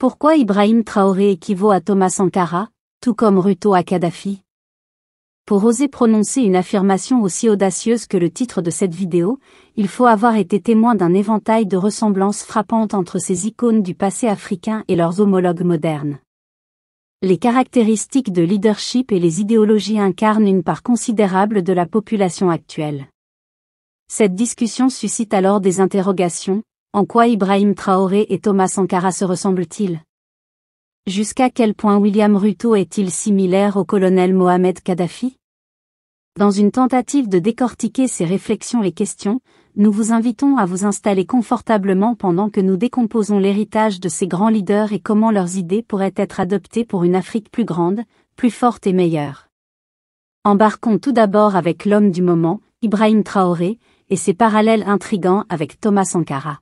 Pourquoi Ibrahim Traoré équivaut à Thomas Sankara, tout comme Ruto à Kadhafi? Pour oser prononcer une affirmation aussi audacieuse que le titre de cette vidéo, il faut avoir été témoin d'un éventail de ressemblances frappantes entre ces icônes du passé africain et leurs homologues modernes. Les caractéristiques de leadership et les idéologies incarnent une part considérable de la population actuelle. Cette discussion suscite alors des interrogations. En quoi Ibrahim Traoré et Thomas Sankara se ressemblent-ils? Jusqu'à quel point William Ruto est-il similaire au colonel Mohamed Kadhafi? Dans une tentative de décortiquer ces réflexions et questions, nous vous invitons à vous installer confortablement pendant que nous décomposons l'héritage de ces grands leaders et comment leurs idées pourraient être adoptées pour une Afrique plus grande, plus forte et meilleure. Embarquons tout d'abord avec l'homme du moment, Ibrahim Traoré, et ses parallèles intrigants avec Thomas Sankara.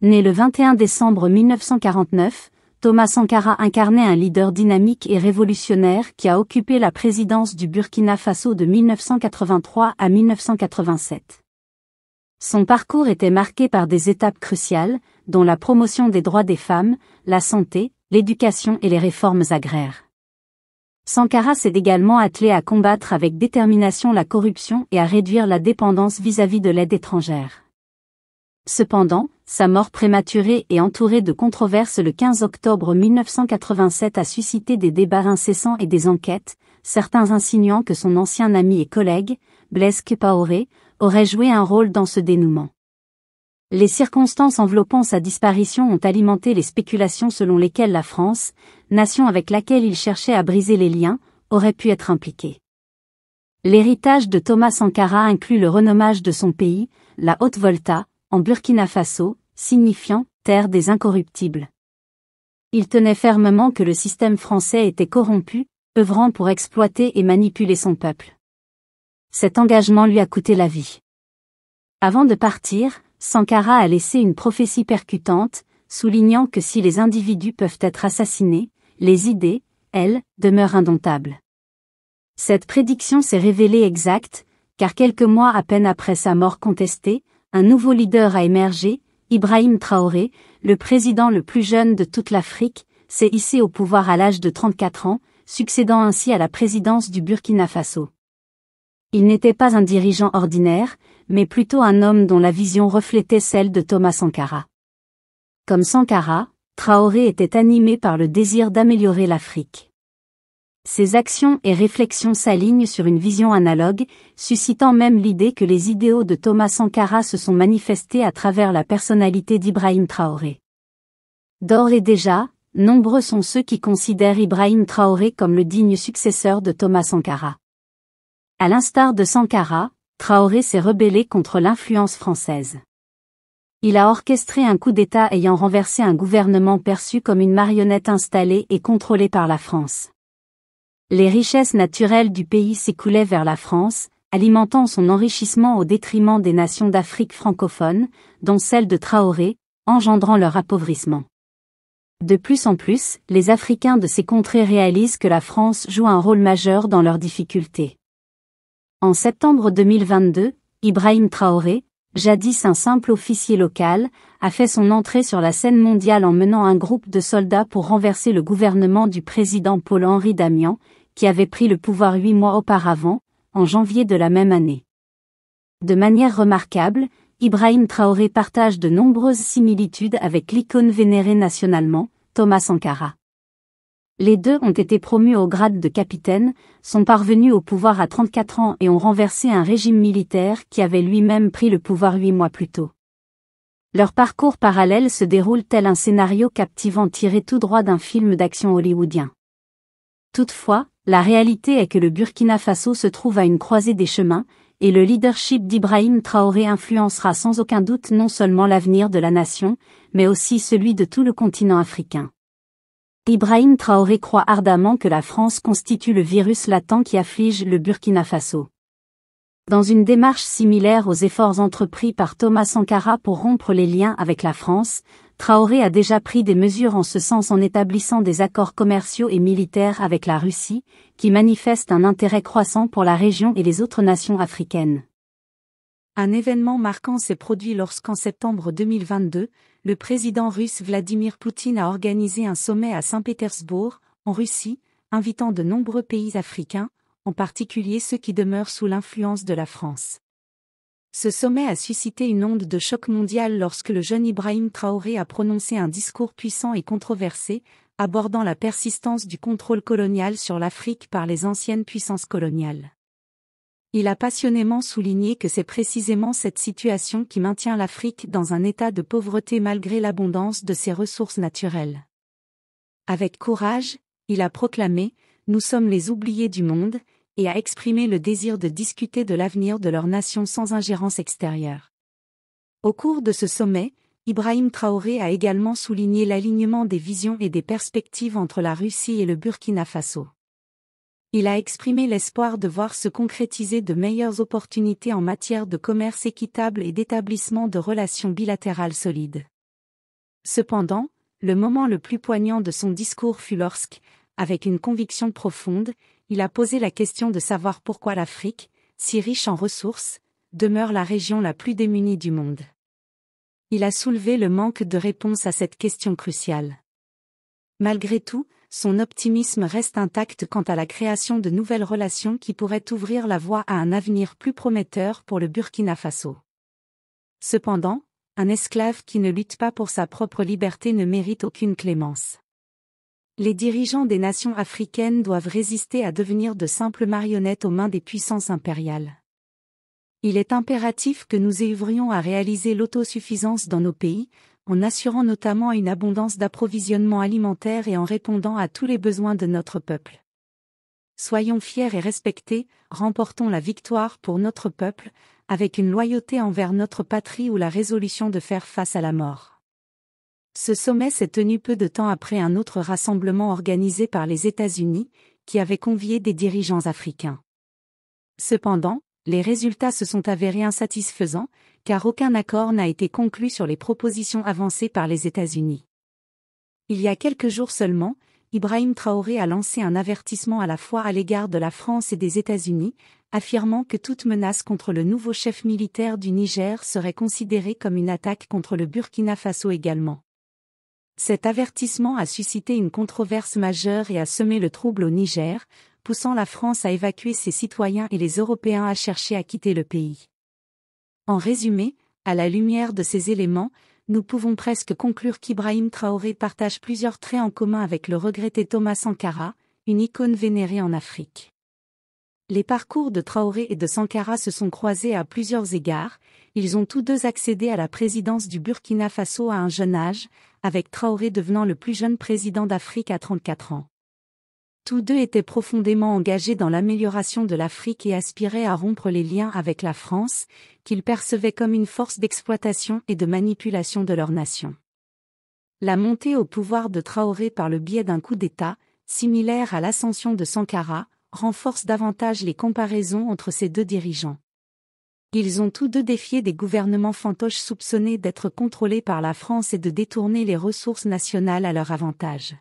Né le 21 décembre 1949, Thomas Sankara incarnait un leader dynamique et révolutionnaire qui a occupé la présidence du Burkina Faso de 1983 à 1987. Son parcours était marqué par des étapes cruciales, dont la promotion des droits des femmes, la santé, l'éducation et les réformes agraires. Sankara s'est également attelé à combattre avec détermination la corruption et à réduire la dépendance vis-à-vis de l'aide étrangère. Cependant, sa mort prématurée et entourée de controverses le 15 octobre 1987 a suscité des débats incessants et des enquêtes, certains insinuant que son ancien ami et collègue, Blaise Compaoré, aurait joué un rôle dans ce dénouement. Les circonstances enveloppant sa disparition ont alimenté les spéculations selon lesquelles la France, nation avec laquelle il cherchait à briser les liens, aurait pu être impliquée. L'héritage de Thomas Sankara inclut le renommage de son pays, la Haute-Volta, en Burkina Faso, signifiant « terre des incorruptibles ». Il tenait fermement que le système français était corrompu, œuvrant pour exploiter et manipuler son peuple. Cet engagement lui a coûté la vie. Avant de partir, Sankara a laissé une prophétie percutante, soulignant que si les individus peuvent être assassinés, les idées, elles, demeurent indomptables. Cette prédiction s'est révélée exacte, car quelques mois à peine après sa mort contestée, un nouveau leader a émergé, Ibrahim Traoré, le président le plus jeune de toute l'Afrique, s'est hissé au pouvoir à l'âge de 34 ans, succédant ainsi à la présidence du Burkina Faso. Il n'était pas un dirigeant ordinaire, mais plutôt un homme dont la vision reflétait celle de Thomas Sankara. Comme Sankara, Traoré était animé par le désir d'améliorer l'Afrique. Ses actions et réflexions s'alignent sur une vision analogue, suscitant même l'idée que les idéaux de Thomas Sankara se sont manifestés à travers la personnalité d'Ibrahim Traoré. D'ores et déjà, nombreux sont ceux qui considèrent Ibrahim Traoré comme le digne successeur de Thomas Sankara. À l'instar de Sankara, Traoré s'est rebellé contre l'influence française. Il a orchestré un coup d'État ayant renversé un gouvernement perçu comme une marionnette installée et contrôlée par la France. Les richesses naturelles du pays s'écoulaient vers la France, alimentant son enrichissement au détriment des nations d'Afrique francophone, dont celle de Traoré, engendrant leur appauvrissement. De plus en plus, les Africains de ces contrées réalisent que la France joue un rôle majeur dans leurs difficultés. En septembre 2022, Ibrahim Traoré, jadis un simple officier local, a fait son entrée sur la scène mondiale en menant un groupe de soldats pour renverser le gouvernement du président Paul-Henri Damian, qui avait pris le pouvoir 8 mois auparavant, en janvier de la même année. De manière remarquable, Ibrahim Traoré partage de nombreuses similitudes avec l'icône vénérée nationalement, Thomas Sankara. Les deux ont été promus au grade de capitaine, sont parvenus au pouvoir à 34 ans et ont renversé un régime militaire qui avait lui-même pris le pouvoir 8 mois plus tôt. Leur parcours parallèle se déroule tel un scénario captivant tiré tout droit d'un film d'action hollywoodien. Toutefois, la réalité est que le Burkina Faso se trouve à une croisée des chemins, et le leadership d'Ibrahim Traoré influencera sans aucun doute non seulement l'avenir de la nation, mais aussi celui de tout le continent africain. Ibrahim Traoré croit ardemment que la France constitue le virus latent qui afflige le Burkina Faso. Dans une démarche similaire aux efforts entrepris par Thomas Sankara pour rompre les liens avec la France, Traoré a déjà pris des mesures en ce sens en établissant des accords commerciaux et militaires avec la Russie, qui manifestent un intérêt croissant pour la région et les autres nations africaines. Un événement marquant s'est produit lorsqu'en septembre 2022, le président russe Vladimir Poutine a organisé un sommet à Saint-Pétersbourg, en Russie, invitant de nombreux pays africains, en particulier ceux qui demeurent sous l'influence de la France. Ce sommet a suscité une onde de choc mondial lorsque le jeune Ibrahim Traoré a prononcé un discours puissant et controversé, abordant la persistance du contrôle colonial sur l'Afrique par les anciennes puissances coloniales. Il a passionnément souligné que c'est précisément cette situation qui maintient l'Afrique dans un état de pauvreté malgré l'abondance de ses ressources naturelles. Avec courage, il a proclamé « Nous sommes les oubliés du monde » et a exprimé le désir de discuter de l'avenir de leur nation sans ingérence extérieure. Au cours de ce sommet, Ibrahim Traoré a également souligné l'alignement des visions et des perspectives entre la Russie et le Burkina Faso. Il a exprimé l'espoir de voir se concrétiser de meilleures opportunités en matière de commerce équitable et d'établissement de relations bilatérales solides. Cependant, le moment le plus poignant de son discours fut lorsque, avec une conviction profonde, il a posé la question de savoir pourquoi l'Afrique, si riche en ressources, demeure la région la plus démunie du monde. Il a soulevé le manque de réponse à cette question cruciale. Malgré tout, son optimisme reste intact quant à la création de nouvelles relations qui pourraient ouvrir la voie à un avenir plus prometteur pour le Burkina Faso. Cependant, un esclave qui ne lutte pas pour sa propre liberté ne mérite aucune clémence. Les dirigeants des nations africaines doivent résister à devenir de simples marionnettes aux mains des puissances impériales. Il est impératif que nous œuvrions à réaliser l'autosuffisance dans nos pays, en assurant notamment une abondance d'approvisionnement alimentaire et en répondant à tous les besoins de notre peuple. Soyons fiers et respectés, remportons la victoire pour notre peuple, avec une loyauté envers notre patrie ou la résolution de faire face à la mort. Ce sommet s'est tenu peu de temps après un autre rassemblement organisé par les États-Unis, qui avait convié des dirigeants africains. Cependant, les résultats se sont avérés insatisfaisants, car aucun accord n'a été conclu sur les propositions avancées par les États-Unis. Il y a quelques jours seulement, Ibrahim Traoré a lancé un avertissement à la fois à l'égard de la France et des États-Unis, affirmant que toute menace contre le nouveau chef militaire du Niger serait considérée comme une attaque contre le Burkina Faso également. Cet avertissement a suscité une controverse majeure et a semé le trouble au Niger, poussant la France à évacuer ses citoyens et les Européens à chercher à quitter le pays. En résumé, à la lumière de ces éléments, nous pouvons presque conclure qu'Ibrahim Traoré partage plusieurs traits en commun avec le regretté Thomas Sankara, une icône vénérée en Afrique. Les parcours de Traoré et de Sankara se sont croisés à plusieurs égards, ils ont tous deux accédé à la présidence du Burkina Faso à un jeune âge, avec Traoré devenant le plus jeune président d'Afrique à 34 ans. Tous deux étaient profondément engagés dans l'amélioration de l'Afrique et aspiraient à rompre les liens avec la France, qu'ils percevaient comme une force d'exploitation et de manipulation de leur nation. La montée au pouvoir de Traoré par le biais d'un coup d'État, similaire à l'ascension de Sankara, renforce davantage les comparaisons entre ces deux dirigeants. Ils ont tous deux défié des gouvernements fantoches soupçonnés d'être contrôlés par la France et de détourner les ressources nationales à leur avantage.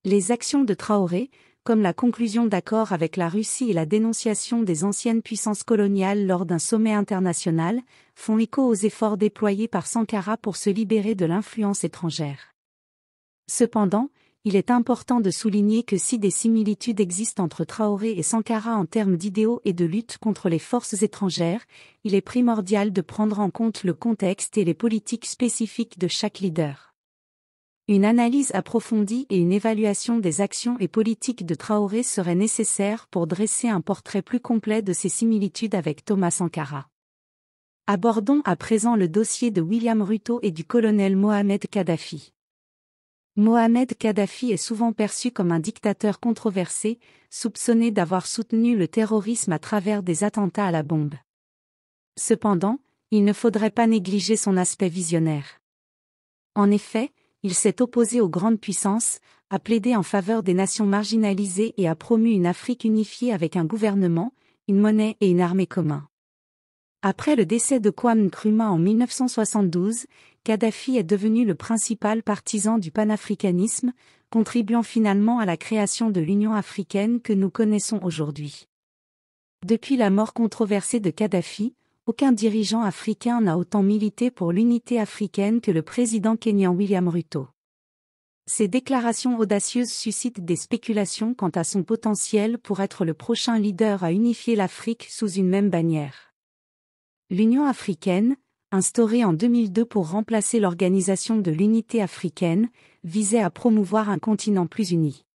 Les actions de Traoré, comme la conclusion d'accords avec la Russie et la dénonciation des anciennes puissances coloniales lors d'un sommet international, font écho aux efforts déployés par Sankara pour se libérer de l'influence étrangère. Cependant, il est important de souligner que si des similitudes existent entre Traoré et Sankara en termes d'idéaux et de lutte contre les forces étrangères, il est primordial de prendre en compte le contexte et les politiques spécifiques de chaque leader. Une analyse approfondie et une évaluation des actions et politiques de Traoré seraient nécessaires pour dresser un portrait plus complet de ses similitudes avec Thomas Sankara. Abordons à présent le dossier de William Ruto et du colonel Mohamed Kadhafi. Mohamed Kadhafi est souvent perçu comme un dictateur controversé, soupçonné d'avoir soutenu le terrorisme à travers des attentats à la bombe. Cependant, il ne faudrait pas négliger son aspect visionnaire. En effet, il s'est opposé aux grandes puissances, a plaidé en faveur des nations marginalisées et a promu une Afrique unifiée avec un gouvernement, une monnaie et une armée communs. Après le décès de Kwame Nkrumah en 1972, Kadhafi est devenu le principal partisan du panafricanisme, contribuant finalement à la création de l'Union africaine que nous connaissons aujourd'hui. Depuis la mort controversée de Kadhafi, aucun dirigeant africain n'a autant milité pour l'unité africaine que le président kényan William Ruto. Ces déclarations audacieuses suscitent des spéculations quant à son potentiel pour être le prochain leader à unifier l'Afrique sous une même bannière. L'Union africaine, instaurée en 2002 pour remplacer l'Organisation de l'Unité africaine, visait à promouvoir un continent plus uni.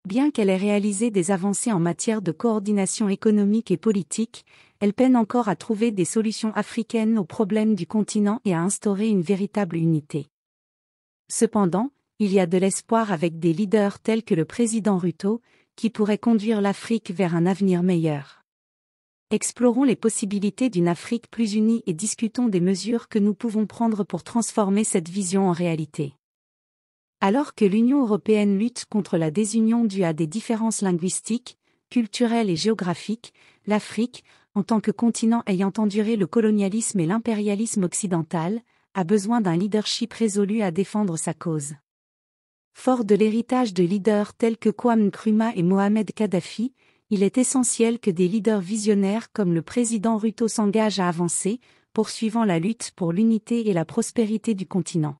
Bien qu'elle ait réalisé des avancées en matière de coordination économique et politique, elle peine encore à trouver des solutions africaines aux problèmes du continent et à instaurer une véritable unité. Cependant, il y a de l'espoir avec des leaders tels que le président Ruto, qui pourraient conduire l'Afrique vers un avenir meilleur. Explorons les possibilités d'une Afrique plus unie et discutons des mesures que nous pouvons prendre pour transformer cette vision en réalité. Alors que l'Union européenne lutte contre la désunion due à des différences linguistiques, culturelles et géographiques, l'Afrique, en tant que continent ayant enduré le colonialisme et l'impérialisme occidental, a besoin d'un leadership résolu à défendre sa cause. Fort de l'héritage de leaders tels que Kwame Nkrumah et Mohamed Kadhafi, il est essentiel que des leaders visionnaires comme le président Ruto s'engagent à avancer, poursuivant la lutte pour l'unité et la prospérité du continent.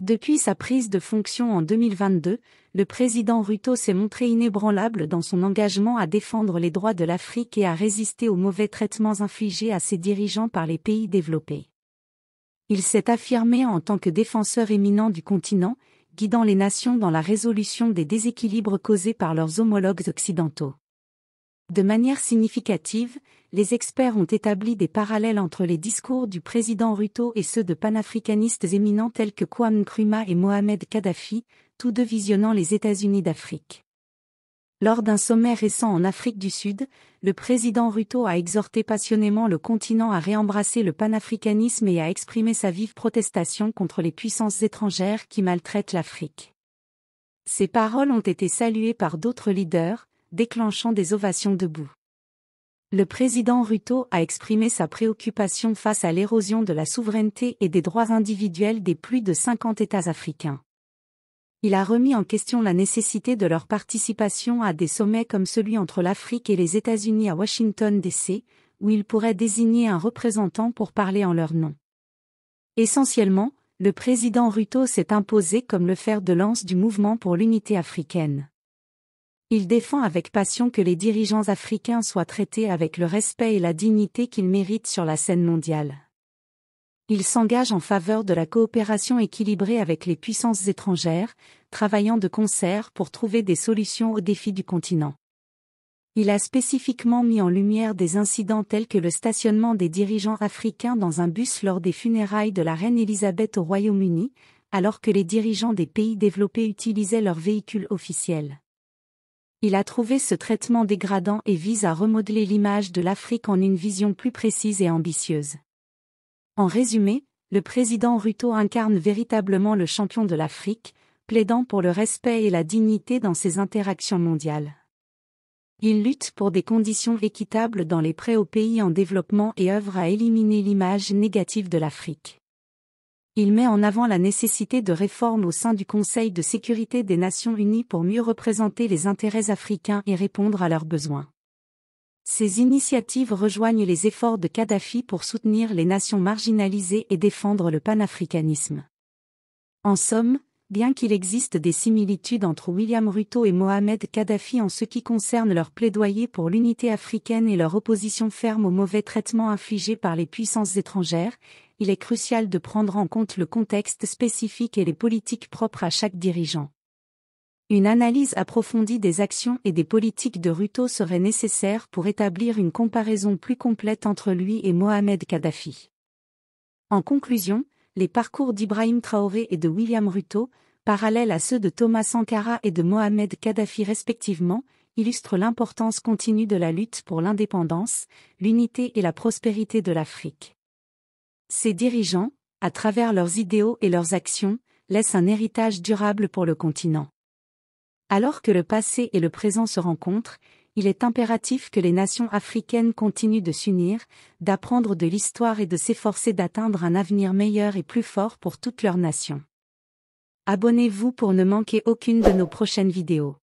Depuis sa prise de fonction en 2022, le président Ruto s'est montré inébranlable dans son engagement à défendre les droits de l'Afrique et à résister aux mauvais traitements infligés à ses dirigeants par les pays développés. Il s'est affirmé en tant que défenseur éminent du continent, guidant les nations dans la résolution des déséquilibres causés par leurs homologues occidentaux. De manière significative, les experts ont établi des parallèles entre les discours du président Ruto et ceux de panafricanistes éminents tels que Kwame Nkrumah et Mohamed Kadhafi, tous deux visionnant les États-Unis d'Afrique. Lors d'un sommet récent en Afrique du Sud, le président Ruto a exhorté passionnément le continent à réembrasser le panafricanisme et à exprimer sa vive protestation contre les puissances étrangères qui maltraitent l'Afrique. Ces paroles ont été saluées par d'autres leaders, déclenchant des ovations debout. Le président Ruto a exprimé sa préoccupation face à l'érosion de la souveraineté et des droits individuels des plus de 50 États africains. Il a remis en question la nécessité de leur participation à des sommets comme celui entre l'Afrique et les États-Unis à Washington DC, où il pourrait désigner un représentant pour parler en leur nom. Essentiellement, le président Ruto s'est imposé comme le fer de lance du mouvement pour l'unité africaine. Il défend avec passion que les dirigeants africains soient traités avec le respect et la dignité qu'ils méritent sur la scène mondiale. Il s'engage en faveur de la coopération équilibrée avec les puissances étrangères, travaillant de concert pour trouver des solutions aux défis du continent. Il a spécifiquement mis en lumière des incidents tels que le stationnement des dirigeants africains dans un bus lors des funérailles de la reine Elisabeth au Royaume-Uni, alors que les dirigeants des pays développés utilisaient leurs véhicules officiels. Il a trouvé ce traitement dégradant et vise à remodeler l'image de l'Afrique en une vision plus précise et ambitieuse. En résumé, le président Ruto incarne véritablement le champion de l'Afrique, plaidant pour le respect et la dignité dans ses interactions mondiales. Il lutte pour des conditions équitables dans les prêts aux pays en développement et œuvre à éliminer l'image négative de l'Afrique. Il met en avant la nécessité de réformes au sein du Conseil de sécurité des Nations Unies pour mieux représenter les intérêts africains et répondre à leurs besoins. Ces initiatives rejoignent les efforts de Kadhafi pour soutenir les nations marginalisées et défendre le panafricanisme. En somme, bien qu'il existe des similitudes entre William Ruto et Mohamed Kadhafi en ce qui concerne leur plaidoyer pour l'unité africaine et leur opposition ferme aux mauvais traitements infligés par les puissances étrangères, il est crucial de prendre en compte le contexte spécifique et les politiques propres à chaque dirigeant. Une analyse approfondie des actions et des politiques de Ruto serait nécessaire pour établir une comparaison plus complète entre lui et Mohamed Kadhafi. En conclusion, les parcours d'Ibrahim Traoré et de William Ruto, parallèles à ceux de Thomas Sankara et de Mohamed Kadhafi respectivement, illustrent l'importance continue de la lutte pour l'indépendance, l'unité et la prospérité de l'Afrique. Ces dirigeants, à travers leurs idéaux et leurs actions, laissent un héritage durable pour le continent. Alors que le passé et le présent se rencontrent, il est impératif que les nations africaines continuent de s'unir, d'apprendre de l'histoire et de s'efforcer d'atteindre un avenir meilleur et plus fort pour toutes leurs nations. Abonnez-vous pour ne manquer aucune de nos prochaines vidéos.